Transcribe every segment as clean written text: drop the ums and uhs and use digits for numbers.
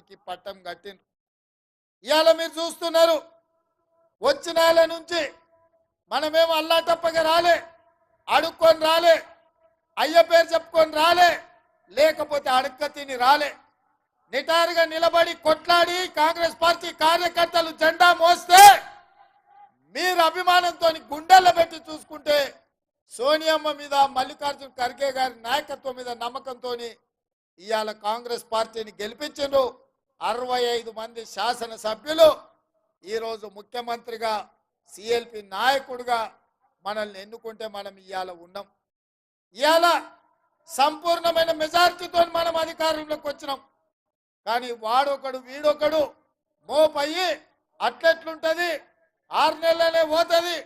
పార్టీకి పట్టం కట్టిండ్రు. ఇవాళ మీరు చూస్తున్నారు, వచ్చిన నెల నుంచి మనమేమో అల్లాటప్పగా రాలే, అడుక్కొని రాలే, అయ్య పేరు చెప్పుకొని రాలే, లేకపోతే అడుక్క తిని రాలే. నిటారుగా నిలబడి కొట్లాడి కాంగ్రెస్ పార్టీ కార్యకర్తలు జెండా మోస్తే మీరు అభిమానంతో గుండెల్లో పెట్టి చూసుకుంటే సోనియమ్మ మీద, మల్లికార్జున ఖర్గే గారి నాయకత్వం మీద నమ్మకంతో ఇవాళ కాంగ్రెస్ పార్టీని గెలిపించారు. 65 మంది శాసనసభ్యులు ఈరోజు ముఖ్యమంత్రిగా, సిఎల్పి నాయకుడిగా మనల్ని ఎన్నుకుంటే మనం ఇవాళ ఉన్నాం. ఇవాళ సంపూర్ణమైన మెజార్టీతో మనం అధికారంలోకి వచ్చినాం. కానీ వాడొకడు వీడొకడు మోపయ్యి అట్లెట్లుంటుంది, 6 నెలలనే పోతుంది,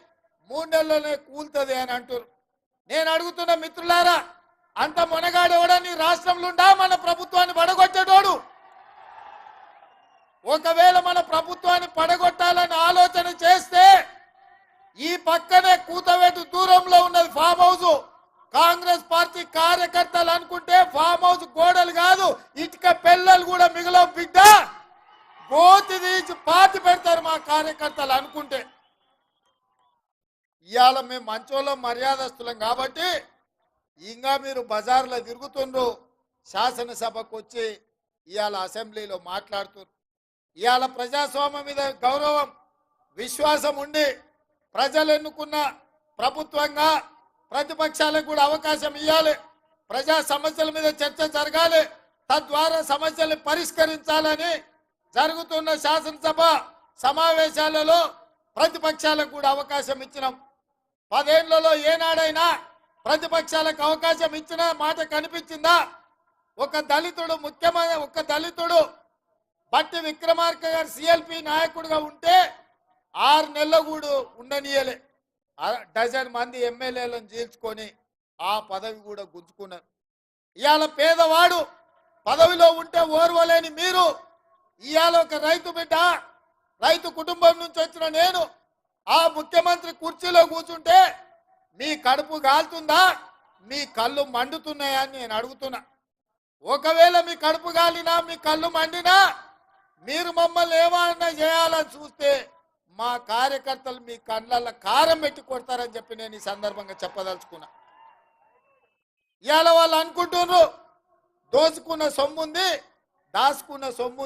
3 నెలలనే కూలుతుంది అని అంటారు. నేను అడుగుతున్న మిత్రులారా, అంత మొనగాడెవడా నీ రాష్ట్రంలో ఉండా మన ప్రభుత్వాన్ని పడగొట్టేటోడు? ఒకవేళ మన ప్రభుత్వాన్ని పడగొట్టాలని ఆలోచన చేస్తే ఈ పక్కనే కూతవేటు దూరంలో ఉన్నది ఫామ్ హౌస్. కాంగ్రెస్ పార్టీ కార్యకర్తలు అనుకుంటే ఫామ్ హౌస్ గోడలు కాదు, ఇటుక పిల్లలు కూడా మిగిలిన బిడ్డ గోతి తీసి పాతి పెడతారు మా కార్యకర్తలు అనుకుంటే. ఇవాళ మేము మంచోళ్ళం, మర్యాదస్తులం కాబట్టి ఇంకా మీరు బజార్లో తిరుగుతుండ్రు, శాసనసభకు వచ్చి ఇవాళ అసెంబ్లీలో మాట్లాడుతున్నారు. ఇవాళ ప్రజాస్వామ్యం మీద గౌరవం, విశ్వాసం ఉండి ప్రజలు ఎన్నుకున్న ప్రభుత్వంగా ప్రతిపక్షాలకు కూడా అవకాశం ఇవ్వాలి. ప్రజా సమస్యల మీద చర్చ జరగాలి, తద్వారా సమస్యలు పరిష్కరించాలని జరుగుతున్న శాసనసభ సమావేశాలలో ప్రతిపక్షాలకు కూడా అవకాశం ఇచ్చినాం. 10 ఏళ్లలో ఏనాడైనా ప్రతిపక్షాలకు అవకాశం ఇచ్చిన మాట కనిపించిందా? ఒక దళితుడు బట్టి విక్రమార్క గారు సిఎల్పి నాయకుడిగా ఉంటే 6 నెలలు కూడా ఉండనీయలే. 12 మంది ఎమ్మెల్యేలను చీల్చుకొని ఆ పదవి కూడా గుంజుకున్నారు. ఇవాళ పేదవాడు పదవిలో ఉంటే ఓర్వలేని మీరు ఇవాళ ఒక రైతు బిడ్డ, రైతు కుటుంబం నుంచి వచ్చిన నేను ఆ ముఖ్యమంత్రి కుర్చీలో కూర్చుంటే మీ కడుపు కాలుతుందా, మీ కళ్ళు మండుతున్నాయా అని నేను అడుగుతున్నా. ఒకవేళ మీ కడుపు కాలినా, మీ కళ్ళు మండినా మీరు మమ్మల్ని ఏమైనా చేయాలని చూస్తే మా కార్యకర్తలు మీ కళ్ళల్లో కారం పెట్టి కొడతారని చెప్పి నేను ఈ సందర్భంగా చెప్పదలుచుకున్నా. ఇవాళ వాళ్ళు అనుకుంటున్నారు దోచుకున్న సొమ్ముంది, దాచుకున్న సొమ్ము